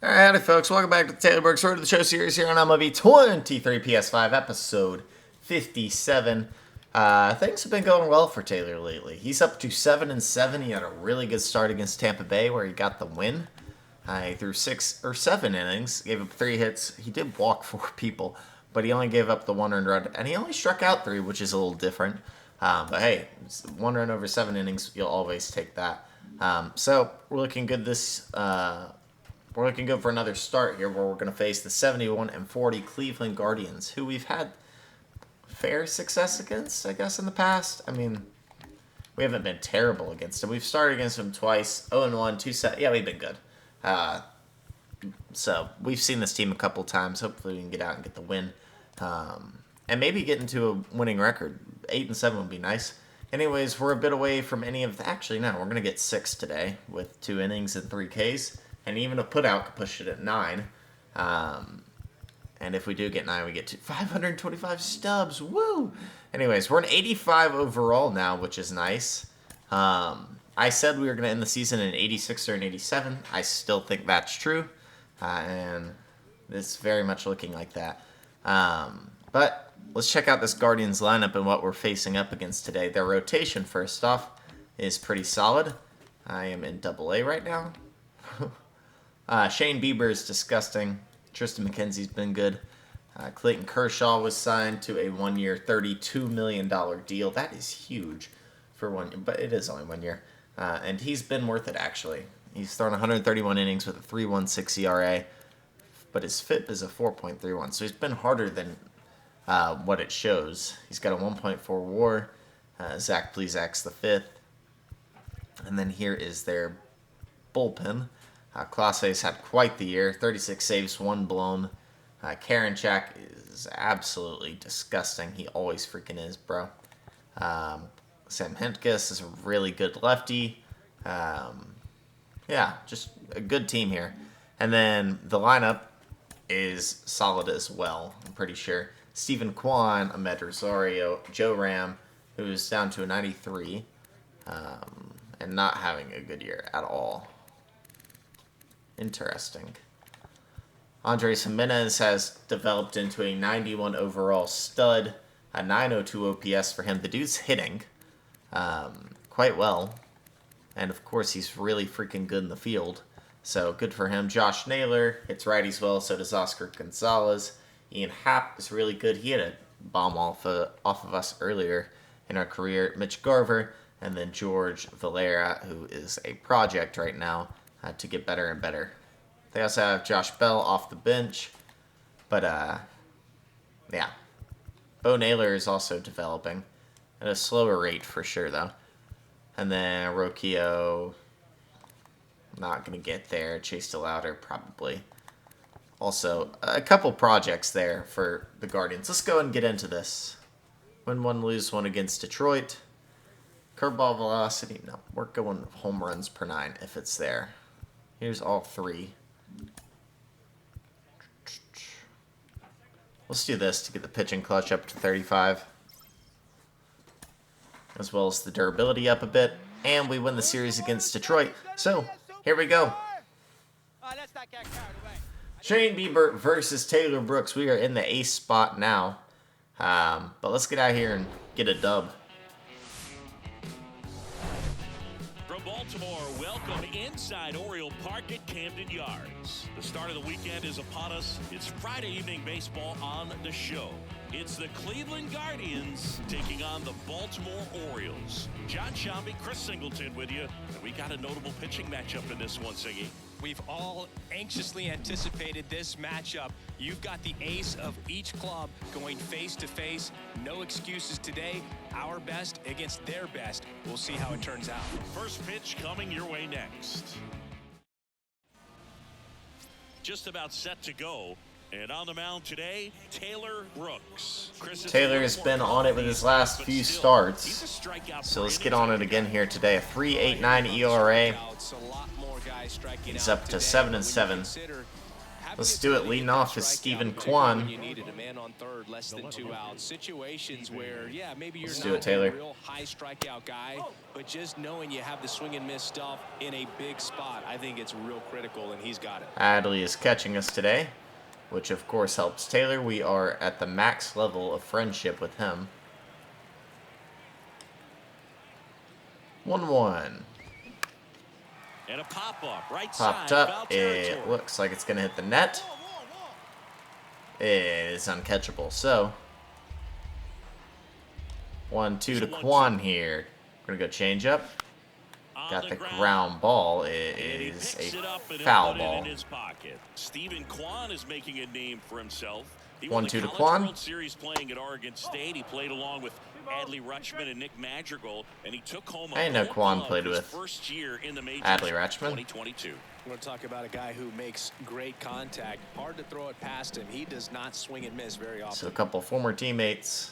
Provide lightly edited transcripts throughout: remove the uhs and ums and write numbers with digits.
Alright, howdy folks, welcome back to the Taylor Brooks Road to the Show series here on MLB 23 PS5, episode 57. Things have been going well for Taylor lately. He's up to 7-7. He had a really good start against Tampa Bay where he got the win. He threw 6 or 7 innings, gave up 3 hits. He did walk 4 people, but he only gave up the 1 earned run, and he only struck out 3, which is a little different. But hey, 1 run over 7 innings, you'll always take that. So we're looking good We're looking good for another start here where we're going to face the 71-40 Cleveland Guardians, who we've had fair success against, I guess, in the past. I mean, we haven't been terrible against them. We've started against them twice, 0-1, 2-7. Yeah, we've been good. So we've seen this team a couple times. Hopefully we can get out and get the win. And maybe get into a winning record. 8-7 would be nice. Anyways, we're a bit away from any of the... Actually, no, we're going to get 6 today with 2 innings and 3 Ks. And even a putout could push it at 9. And if we do get 9, we get to 525 stubs. Woo! Anyways, we're an 85 overall now, which is nice. I said we were going to end the season in 86 or an 87. I still think that's true. And it's very much looking like that. But let's check out this Guardians lineup and what we're facing up against today. Their rotation, first off, is pretty solid. I am in AA right now. Shane Bieber is disgusting. Tristan McKenzie's been good. Clayton Kershaw was signed to a 1-year, $32 million deal. That is huge for 1 year, but it is only 1 year. And he's been worth it, actually. He's thrown 131 innings with a 3.16 ERA, but his FIP is a 4.31, so he's been harder than what it shows. He's got a 1.4 WAR. Zach Plezak's the 5th. And then here is their bullpen. Clase's had quite the year. 36 saves, 1 blown. Karinchak is absolutely disgusting. He always freaking is, bro. Sam Hentges is a really good lefty. Yeah, just a good team here. And then the lineup is solid as well, I'm pretty sure. Stephen Kwan, Ahmed Rosario, Joe Ram, who's down to a 93, and not having a good year at all. Interesting. Andres Jimenez has developed into a 91 overall stud, a 902 OPS for him. The dude's hitting quite well, and of course he's really freaking good in the field, so good for him. Josh Naylor hits righties well, so does Oscar Gonzalez. Ian Happ is really good. He had a bomb off of us earlier in our career. Mitch Garver, and then George Valera, who is a project right now, to get better and better. They also have Josh Bell off the bench. But, yeah. Bo Naylor is also developing. At a slower rate for sure, though. And then Rocchio, not going to get there. Chase DeLauder, probably. Also, a couple projects there for the Guardians. Let's go and get into this. Win 1, lose 1 against Detroit. Curveball velocity. No, we're going home runs per 9 if it's there. Here's all 3. Let's do this to get the pitching clutch up to 35. As well as the durability up a bit. And we win the series against Detroit. So, here we go. Shane Bieber versus Taylor Brooks. We are in the ace spot now. But let's get out here and get a dub. Baltimore, welcome inside Oriole Park at Camden Yards. The start of the weekend is upon us. It's Friday evening baseball on the show. It's the Cleveland Guardians taking on the Baltimore Orioles. John Shambi, Chris Singleton with you. And we got a notable pitching matchup in this one, Siggy. We've all anxiously anticipated this matchup. You've got the ace of each club going face-to-face. No excuses today. Our best against their best. We'll see how it turns out. First pitch coming your way next. Just about set to go. And on the mound today, Taylor Brooks. Taylor has been on it with his last few starts. So let's get on it again here today. A 3.89 ERA. He's up to 7-7. Let's do it. Leading off is Stephen Kwan. You needed a man on third, less than 2 outs. Situations where, yeah, maybe you're Let's do it, not Taylor. a real high strikeout guy, but just knowing you have the swing and miss stuff in a big spot, I think it's real critical, and he's got it. Adley is catching us today, which of course helps Taylor. We are at the max level of friendship with him. 1-1. And a pop-up, right Popped side, foul up. territory. It looks like it's going to hit the net. It is uncatchable. So, 1-2 to Kwan here. We're going to go change up. Got the ground ball. It is a foul ball. In his pocket. Stephen Kwan is making a name for himself. He 1-2 to won the Kwan. College World Series playing at Oregon State. He played along with Adley Rutschman and Nick Madrigal, and he took home a I didn't know Gold Kwan Glove played his with first year in the majors, Adley Rutschman. 2022. We're going to talk about a guy who makes great contact. Hard to throw it past him. He does not swing and miss very often. So a couple former teammates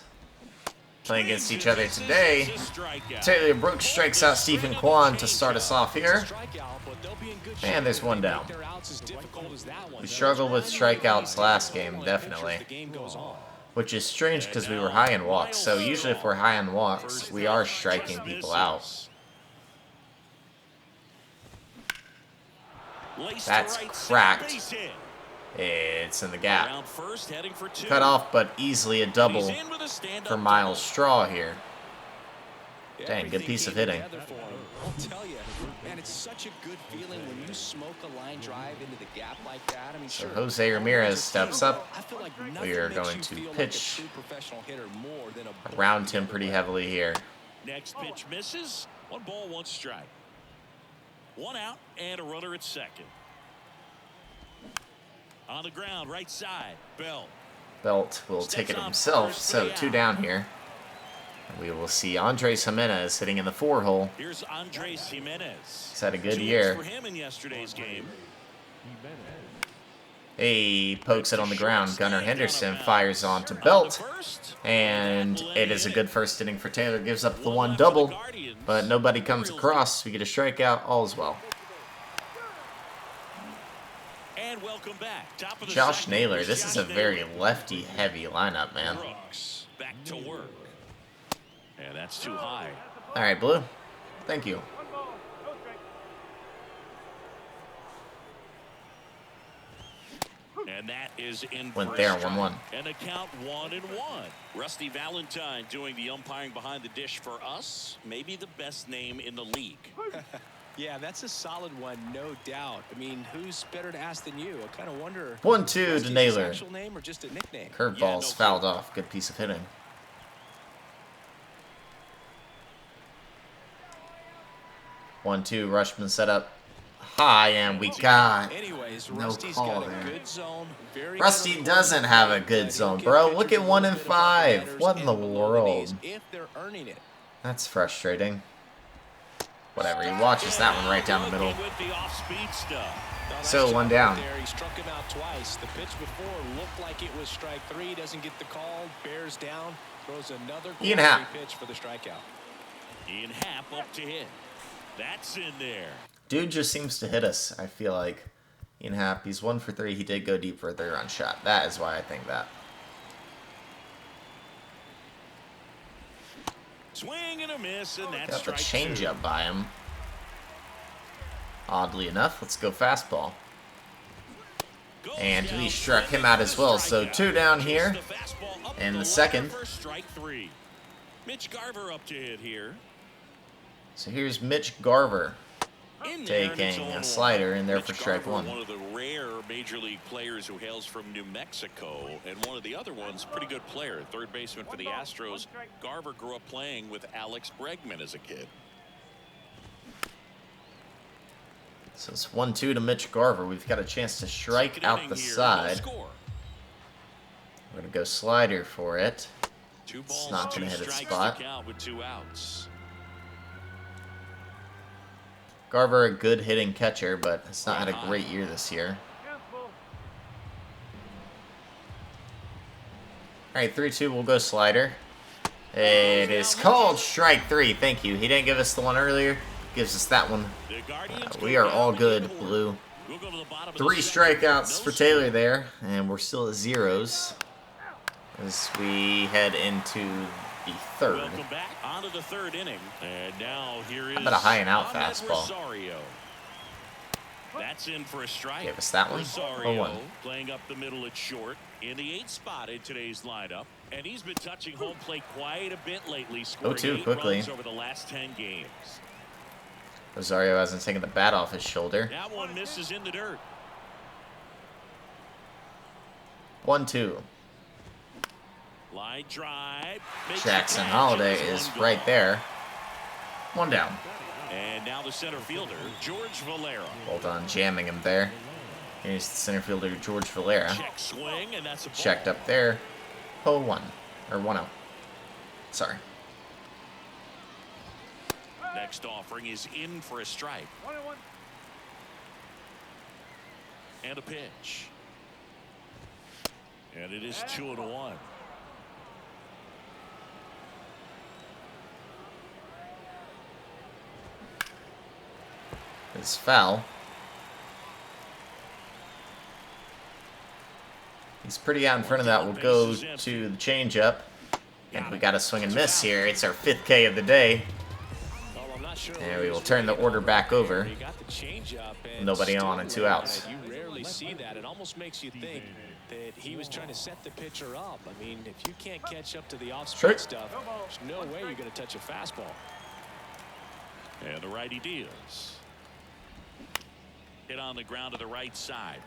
playing against each other today. Taylor Brooks strikes out Stephen Kwan to start us off here. And there's one down. We struggled with strikeouts last game, definitely. Which is strange because we were high in walks. So usually if we're high in walks, we are striking people out. That's cracked. It's in the gap. Cut off, but easily a double for Miles Straw here. Dang, good piece of hitting. I'll tell you, man, it's such a good feeling when you smoke a line drive into the gap like that. I mean, So sure, Jose Ramirez steps up. I feel like We are nothing makes going you to feel like a pitch true professional hitter more than a around him pretty heavily here. Next pitch misses. 1 ball, 1 strike. 1 out and a runner at second. On the ground, right side, Bell. Belt will take it himself, so 2 down here. And we will see Andres Jimenez hitting in the 4-hole. Here's Andres Jimenez. He's had a good 2 year. hits for him in yesterday's game. He pokes it on the ground. Gunnar Henderson fires on to Belt. And it is a good first inning for Taylor. Gives up the 1 double. But nobody comes across. We get a strikeout. All is well. And welcome back. Top of the Josh second. Naylor. This is a very lefty-heavy lineup, man. Brooks back to work. And that's too high. All right, Blue. Thank you. And that is in Went for a there, strike. 1-1. And the count 1-1. Rusty Valentine doing the umpiring behind the dish for us. Maybe the best name in the league. Yeah, that's a solid one, no doubt. I mean, who's better to ask than you? I kind of wonder. 1-2 is to his Naylor. actual name or just a nickname? Curveball's fouled off. Good piece of hitting. One-two. Rushman set up high, and we got Anyways, no Rusty's call got a there. good zone. Very Rusty good doesn't have a good zone, bro. Look at 1 and 5. What in the world? If they're earning it. That's frustrating. Whatever. He watches that one right down the middle. With the off-speed stuff. So 1 down. There, he struck him out twice. The pitch before looked like it was strike 3. Doesn't get the call. Bears down. Throws another Ian Happ. pitch for the strikeout. Ian Happ up to hit. That's in there. Dude just seems to hit us, I feel like. Ian Happ, he's 1 for 3. He did go deep for a 3-run shot. That is why I think that. Swing and a miss, and that's Got the strike 2. changeup by him. Oddly enough, let's go fastball. And we struck him out as well. So 2 down here in the second. Strike 3. Mitch Garver up to hit here. So here's Mitch Garver In there, and it's taking a 0-1. slider in there Mitch for strike Garver, 1. One of the rare major league players who hails from New Mexico, and one of the other ones, pretty good player, third baseman for the Astros. Garver grew up playing with Alex Bregman as a kid. So it's 1-2 to Mitch Garver. We've got a chance to strike Second out inning the here, no side. score. We're going to go slider for it. 2 It's balls, not 2 gonna hit its strikes spot. to count with 2 outs. Garver, a good hitting catcher, but has not had a great year this year. All right, 3-2, we'll go slider. It is called strike 3. Thank you. He didn't give us the one earlier. Gives us that one. The Guardians We go are all down good, in order. Blue. We'll go to the bottom of 3 the second. strikeouts No for Taylor there, and we're still at zeros as we head into the third. Welcome back onto the third inning. And now here is How about a high and out Ahmed fastball? Rosario. That's in for a strike. Give us that one. Rosario 0-1. playing up the middle at short in the 8th spot in today's lineup. And he's been touching home plate quite a bit lately, scoring 0-2 8 quickly. runs over the last 10 games. Rosario hasn't taken the bat off his shoulder. That one misses in the dirt. 1-2. Line drive. Jackson Holiday is right there. 1 down. And now the center fielder, George Valera. Hold on, jamming him there. Here's the center fielder, George Valera. Check swing, and that's a ball. Checked up there. 0-1. Or 1-0. Sorry. Next offering is in for a strike. And a pitch. And it is 2-1. It's foul. He's pretty out in front of that. We'll go to the changeup. And we got a swing and miss here. It's our 5th K of the day. And we will turn the order back over. Nobody on and 2 outs. You rarely see that. It almost makes you think that he was trying to set the pitcher up. I mean, if you can't catch up to the off-speed stuff, there's no way you're going to touch a fastball. And the righty deals. Hit on the ground to the right side.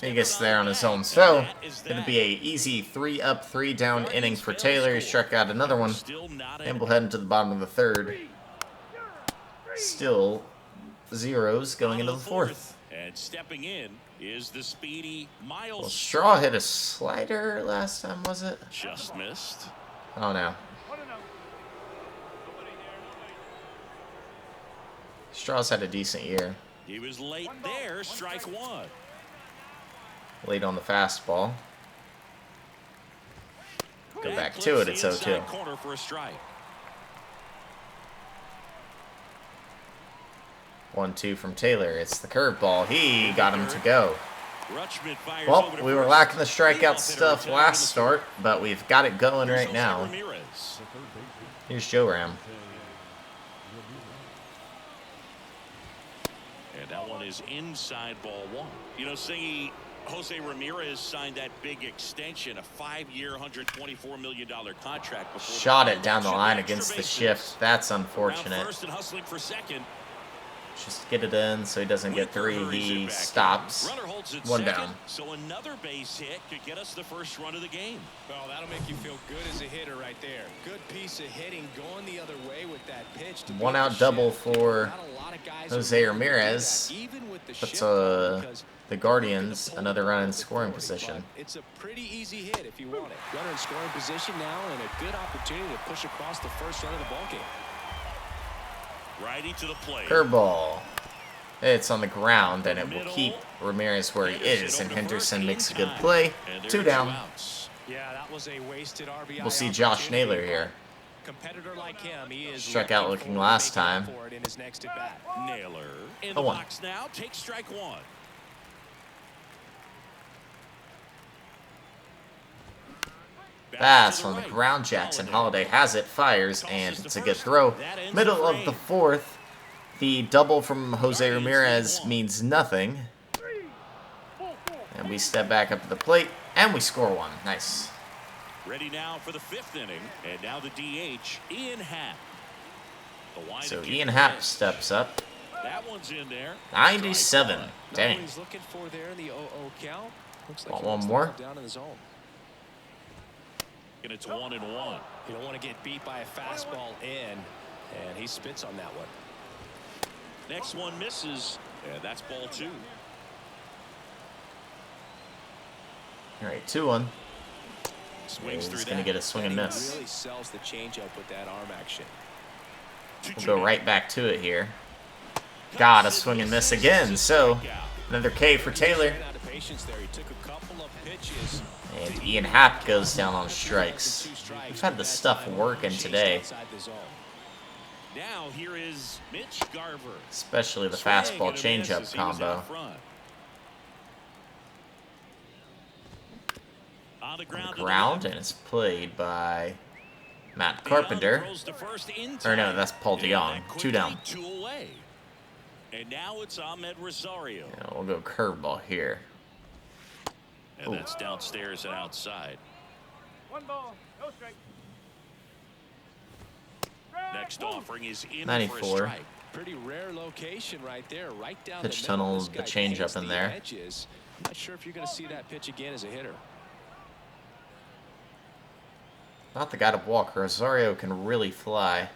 He gets there on his own. So, it'll be a easy 3-up, 3-down inning for Taylor. He struck out another one. And we'll head into the bottom of the third. Still zeros going into the 4th. And stepping in is the speedy Miles. Well, Straw hit a slider last time, was it? Just missed. Oh, no. Straw's had a decent year. He was late there. Strike 1. Late on the fastball. Go back to it. It's 0-2. Corner for a strike. 1-2 from Taylor. It's the curveball. He got him to go. Well, we were lacking the strikeout stuff last start, but we've got it going right now. Here's Joe Ram. And that one is inside ball 1. You know, Singy, Jose Ramirez signed that big extension, a 5-year, $124 million contract. Shot it down the line against the shift. That's unfortunate. First and hustling for second. Just get it in so he doesn't get 3. He stops. 1 down. So another base hit could get us the first run of the game. Well, that'll make you feel good as a hitter right there. Good piece of hitting going the other way with that pitch. 1 out double for Jose Ramirez. Puts the Guardians another run in scoring position. It's a pretty easy hit if you want it. Runner in scoring position now and a good opportunity to push across the first run of the ballgame. Righty to the plate. Curveball. It's on the ground, and it will keep Ramirez where he is, and Henderson makes a good play. 2 down. Yeah, that was a wasted RBI. We'll see Josh Naylor here. Competitor like him, he is struck out looking last time. in his next at bat. Naylor in the box now. Take strike 1. Pass on the ground. Jackson Holiday has it, fires, and it's a good throw. Middle of the 4th. The double from Jose Ramirez means nothing. And we step back up to the plate, and we score 1. Nice. Ready now for the 5th inning, and now the DH, Ian Happ. So Ian Happ steps up. That one's in there. 97. Dang. He's looking for there in the 0-0 count. Looks like Want one more? down in the zone. And it's 1-1. You don't want to get beat by a fastball in, and he spits on that one. Next one misses, and that's ball 2. All right, 2-1. Swings through He's that. going to get a swing and He miss. really sells the changeup with that arm action. We'll go right back to it here. Got a swing and miss again. So another K for Taylor. And Ian Happ goes down on strikes. We've had the stuff working today. Now here is Mitch Garver. Especially the Swing fastball and a miss changeup as he was combo. out front. On the ground And it's played by Matt DeYoung Carpenter. throws to first in Or no, time. that's Paul And DeYoung. that 2 down. quickly 2 away. And now it's Ahmed Rosario. Yeah, we'll go curveball here. And Ooh. that's downstairs and outside. 1 ball, no strike. Next offering is in for a 94. strike. Pretty rare location right there, right down Pitch the tunnel, middle. This the guy changeup paints in the there. edges. I'm not sure if you're going to see that pitch again as a hitter. Not the guy to walk. Rosario can really fly.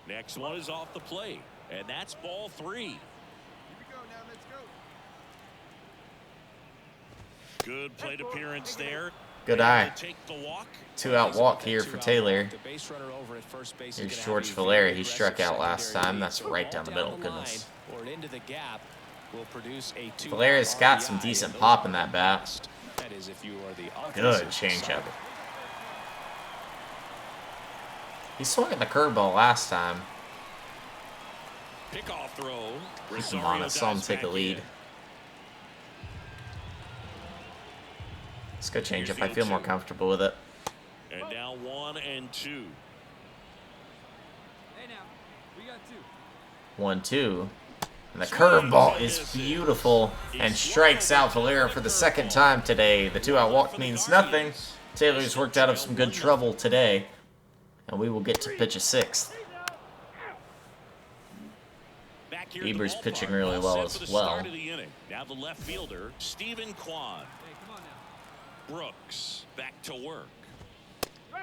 Next one is off the plate. And that's ball 3. Here we go, now let's go. Good plate appearance there. Good Able eye. to take the walk. 2-out walk here for Taylor. The base runner over at first base is Here's gonna George have a Valeri. very He struck aggressive out last secondary time. lead. That's right down the Ball middle. the Goodness. line or into the gap will produce a 2-out Valeri's got some RBI, decent and those pop are in that the bat. best. That is if you are the Good offensive changeup. side. He swung at the curveball last time. Pickoff throw. Keep him honest. Saw him take a lead. Let's go changeup. I feel more comfortable with it. And now 1 and 2. Hey now, we got 2. 1-2. And the curveball is beautiful and strikes out Valera for the second time today. The 2-out walk means nothing. Taylor's worked out of some good trouble today. And we will get to pitch a 6th. Back here at the Bieber's ballpark, pitching really all well set as for the well. start of the inning. Now the left fielder, Stephen Kwan. Hey, come on now. Brooks back to work.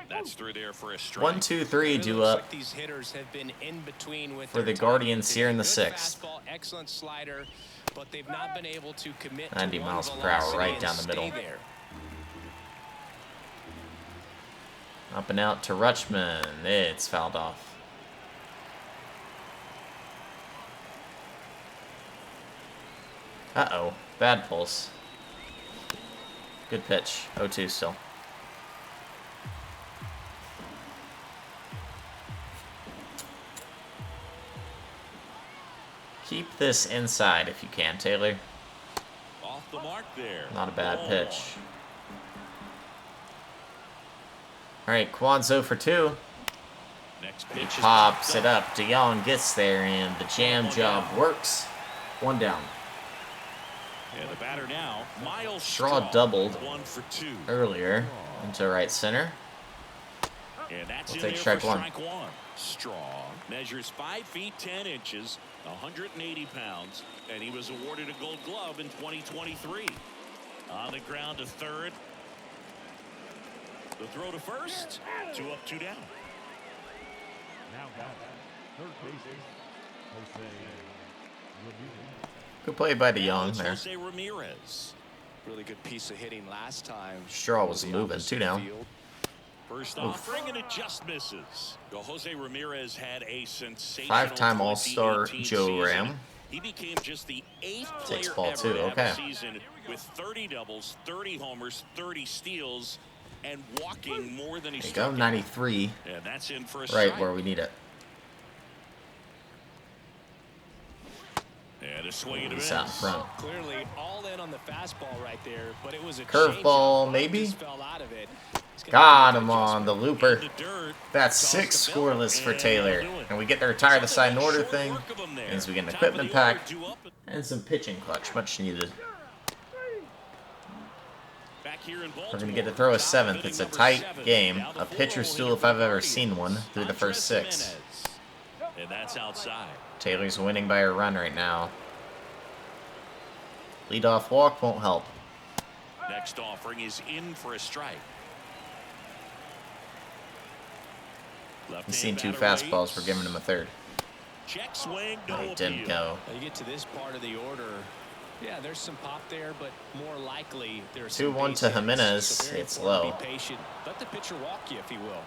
That's through there for a strike. 1, 2, 3 Really due looks up. like these hitters have been in between with For their the time. Guardians They've here in the good 6th. fastball, excellent slider, but they've not been able to commit to 90 one miles per hour velocity right and down the stay middle. there. Up and out to Rutschman. It's fouled off. Uh-oh. Bad pulse. Good pitch. 0-2 still. Keep this inside if you can, Taylor. Off the mark there. Not a bad Ball. pitch. All right, Kwan's 0 for 2. Next He pitch is pops popped it up. DeYoung gets there, and the jam job works. 1 down. And the batter now, Miles Straw doubled 1 for 2. earlier into right center. And that's We'll in take there strike for one. strike 1. Straw measures 5 feet 10 inches, 180 pounds, and he was awarded a Gold Glove in 2023. On the ground to third. The throw to first. 2 up, 2 down. Now batting, third baseman, Jose Ramirez. Good play by Now DeYoung it's there. Jose Ramirez. Really good piece of hitting last time. Straw was The moving. opposite 2 down. field. First offering, and it just misses. Well, Jose Ramirez had a sensational 5-time All-Star 2018 Joe season. Ram. He became just the 8th Takes player ball ever two, to have okay. a season with 30 doubles, 30 homers, 30 steals, and walking more than he There you go, struck. 93. And that's in for a Right strike. where we need it. And a swing and a He's miss. out in front. Clearly all in on the fastball right there, but it was a Curveball, changeup. maybe? Just fell out of it. He's gonna Got make an him on the adjustment. looper. In the dirt. That's Toss 6 the belt, scoreless for and Taylor. they'll do it. And we get to retire the side and order Short thing. work of him there. Means we get an Top of equipment the order, pack. 2 up. And some pitching clutch, much needed. Back here in We're going to get to throw a 7th. It's a tight game. A pitcher's stool if I've ever seen one through the first 6. And that's outside. Taylor's winning by a run right now. Leadoff walk won't help. Next offering is in for a strike. He's seen 2 fastballs. We're giving him a 3rd. Check swing, no It didn't appeal. go. Now you get to this part of the order. Yeah, there's some pop there, but more likely there's 2-1 to Jimenez. Very It's important low. to be patient. Let the pitcher walk you if he will.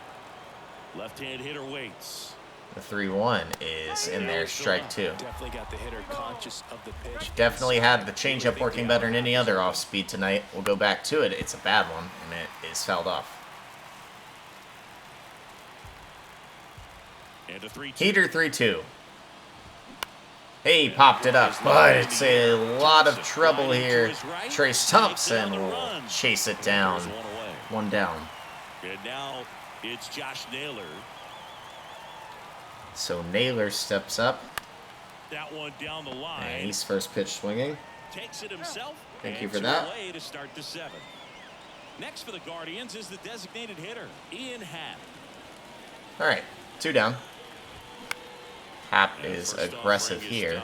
Left-hand hitter waits. The 3-1 is in there, strike 2. Definitely got the hitter conscious of the pitch. Definitely had the changeup working better than any other off speed tonight. We'll go back to it. It's a bad one, and it is fouled off. And a 3-2. Heater 3-2. He popped it up, but it's a lot of trouble here. Trace Thompson will chase it down. One down. And now it's Josh Naylor. So Naylor steps up. That one down the line. And he's first pitch swinging. Takes it himself. Thank you for that. Away to start the 7th. Next for the Guardians is the designated hitter, Ian Happ. All right, 2 down. Happ is aggressive here.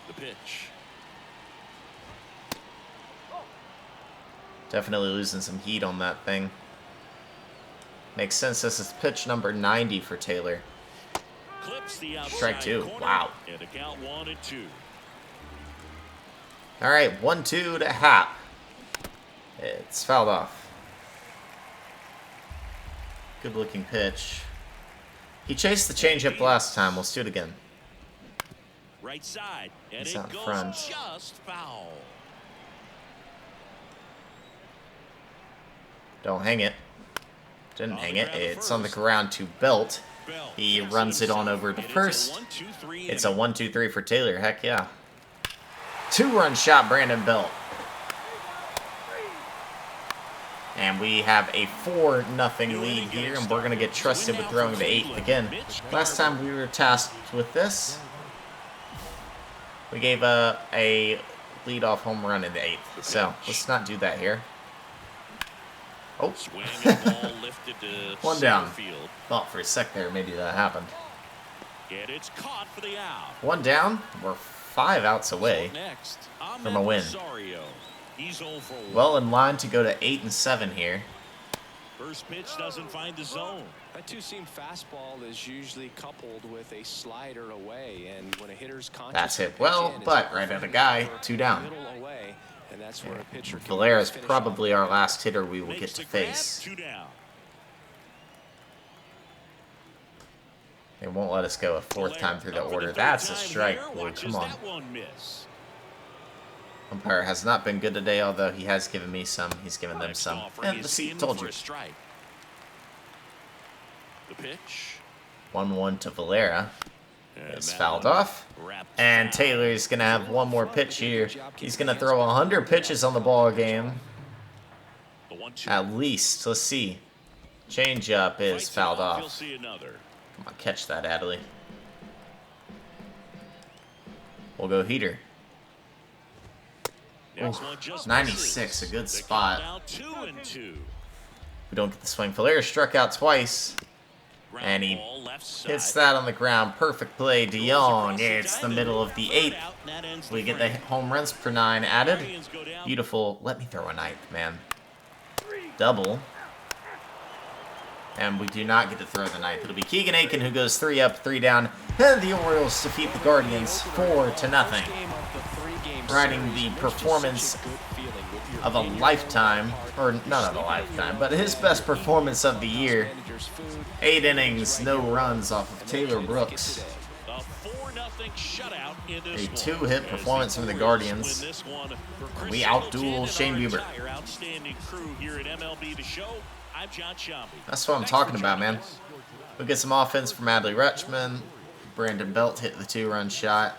The pitch. Definitely losing some heat on that thing. Makes sense. This is pitch number 90 for Taylor. Clips the Strike 2. corner, Wow. And a count 1-2. All right, 1-2 to Happ. It's fouled off. Good looking pitch. He chased the changeup last time. Let's do it again. Right side. And He's it out goes front. just foul. Don't hang it. Didn't hang it. It's on the ground to Belt. He runs it on over to first. It's a 1-2-3 for Taylor. Heck yeah. 2-run shot, Brandon Belt. And we have a 4-0 lead here, and we're going to get trusted with throwing the 8th again. Last time we were tasked with this, we gave a leadoff home run in the 8th. So let's not do that here. Oh, one down. Thought for a sec there maybe that happened. And it's caught for the out. 1 down. We're 5 outs away from a win. He's over. Well in line to go to 8-7 here. First pitch doesn't find the zone. That two-seam fastball is usually coupled with a slider away, and when a hitter's conscious, That's hit well, but right at a guy. 2 down. Away, and that's where a pitcher Valera's probably our last hitter we will get to face. 2 down. They won't let us go a 4th time through the order. That's a strike, boy. Come on. Umpire has not been good today, although he has given me some. He's given them some. And the seat told you. The pitch. 1-1 to Valera. It's fouled off. And Taylor's going to have one more pitch here. He's going to throw 100 pitches on the ball game. At least. Let's see. Changeup is fouled off. Come on, catch that, Adley. We'll go heater. Ooh, 96, a good spot. We don't get the swing. Valera struck out twice. And he hits that on the ground. Perfect play, DeYoung. It's the middle of the 8th. We get the home runs per 9 added. Beautiful. Let me throw a 9th, man. Double. And we do not get to throw the 9th. It'll be Keegan Aiken who goes 3 up, 3 down. And the Orioles defeat the Guardians 4-0. Riding the performance of a lifetime, or not of a lifetime, but his best performance of the year. 8 innings, no runs off of Taylor Brooks. A 2-hit performance from the Guardians. We outduel Shane Bieber. That's what I'm talking about, man. We get some offense from Adley Rutschman. Brandon Belt hit the 2-run shot.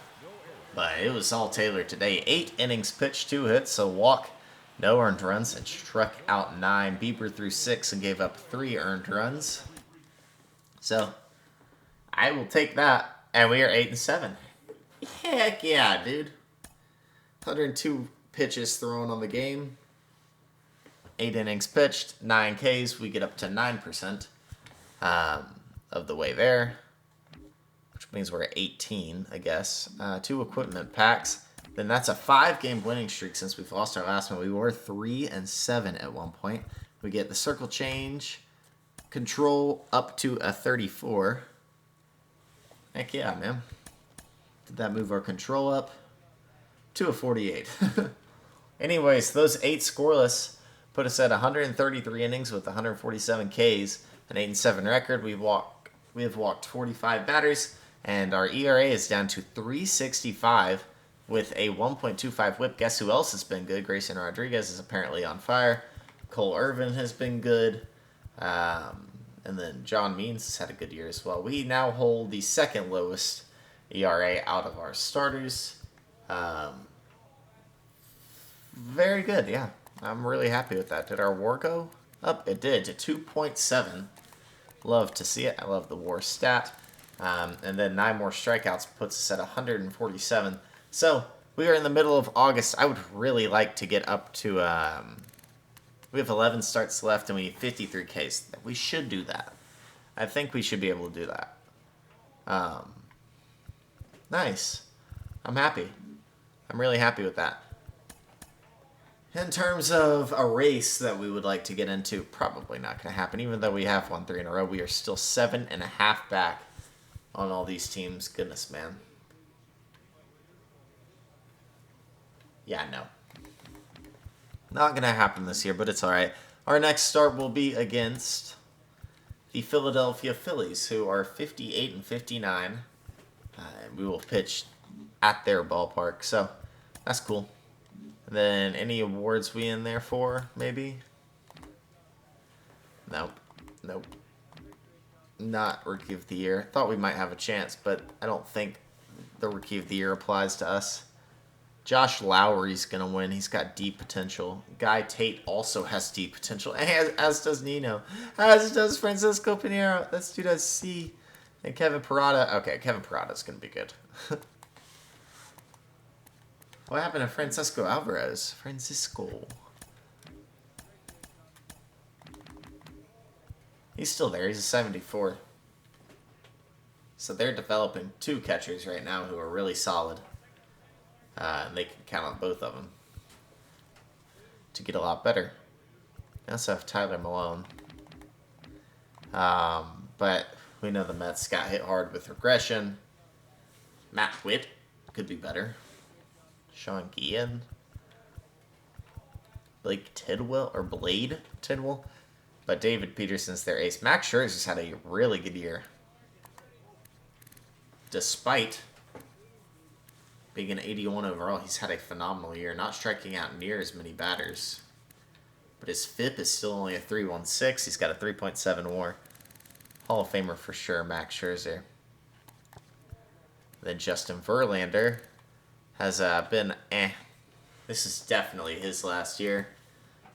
But it was all Taylor today. 8 innings pitched, 2 hits, a walk, no earned runs, and struck out 9. Bieber threw 6 and gave up 3 earned runs. So, I will take that. And we are 8-7. Heck yeah, dude. 102 pitches thrown on the game. 8 innings pitched, 9 Ks. We get up to 9% of the way there. Which means we're at 18, I guess. 2 equipment packs. Then that's a 5-game winning streak since we've lost our last one. We were 3-7 at one point. We get the circle change, control up to a 34. Heck yeah, man. Did that move our control up to a 48? Anyways, those 8 scoreless put us at 133 innings with 147 Ks, an 8-7 record. We have walked 45 batters, and our ERA is down to 3.65 with a 1.25 whip. Guess who else has been good? Grayson Rodriguez is apparently on fire. Cole Irvin has been good. And then John Means has had a good year as well. We now hold the second lowest ERA out of our starters. Very good, yeah. I'm really happy with that. Did our WAR go up? It did, to 2.7. Love to see it. I love the WAR stat. And then 9 more strikeouts puts us at 147. So, we are in the middle of August. I would really like to get up to... we have 11 starts left and we need 53 Ks. We should do that. I think we should be able to do that. Nice. I'm happy. I'm really happy with that. In terms of a race that we would like to get into, probably not going to happen. Even though we have won 3 in a row, we are still 7.5 back on all these teams. Goodness, man. Yeah, no. Not going to happen this year, but it's all right. Our next start will be against the Philadelphia Phillies, who are 58 and 59. We will pitch at their ballpark, so that's cool. And then any awards we in there for, maybe? Nope. Nope. Not Rookie of the Year. Thought we might have a chance, but I don't think the Rookie of the Year applies to us. Josh Lowry's going to win. He's got deep potential. Guy Tate also has deep potential, as does Nino. As does Francisco Pinheiro. This dude has C. And Kevin Parada. Okay, Kevin Parada's going to be good. What happened to Francisco Alvarez? Francisco. He's still there. He's a 74. So they're developing 2 catchers right now who are really solid. And they can count on both of them to get a lot better. They also have Tyler Malone. But we know the Mets got hit hard with regression. Matt Witt could be better. Sean Guillen. Blake Tidwell, or Blade Tidwell. But David Peterson's their ace. Max Scherzer's had a really good year. Despite being an 81 overall, he's had a phenomenal year. Not striking out near as many batters. But his FIP is still only a 3.16. He's got a 3.7 WAR. Hall of Famer for sure, Max Scherzer. Then Justin Verlander has been This is definitely his last year.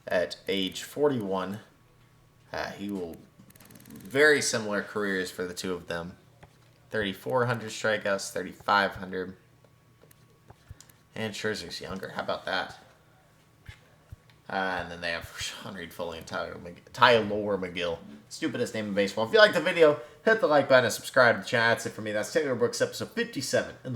At age 41, he will... Very similar careers for the two of them. 3,400 strikeouts, 3,500. And Scherzer's younger. How about that? And then they have Sean Reed Foley and Tyler McGill. Stupidest name in baseball. If you liked the video, hit the like button and subscribe to the channel. That's it for me. That's Taylor Brooks, episode 57 in the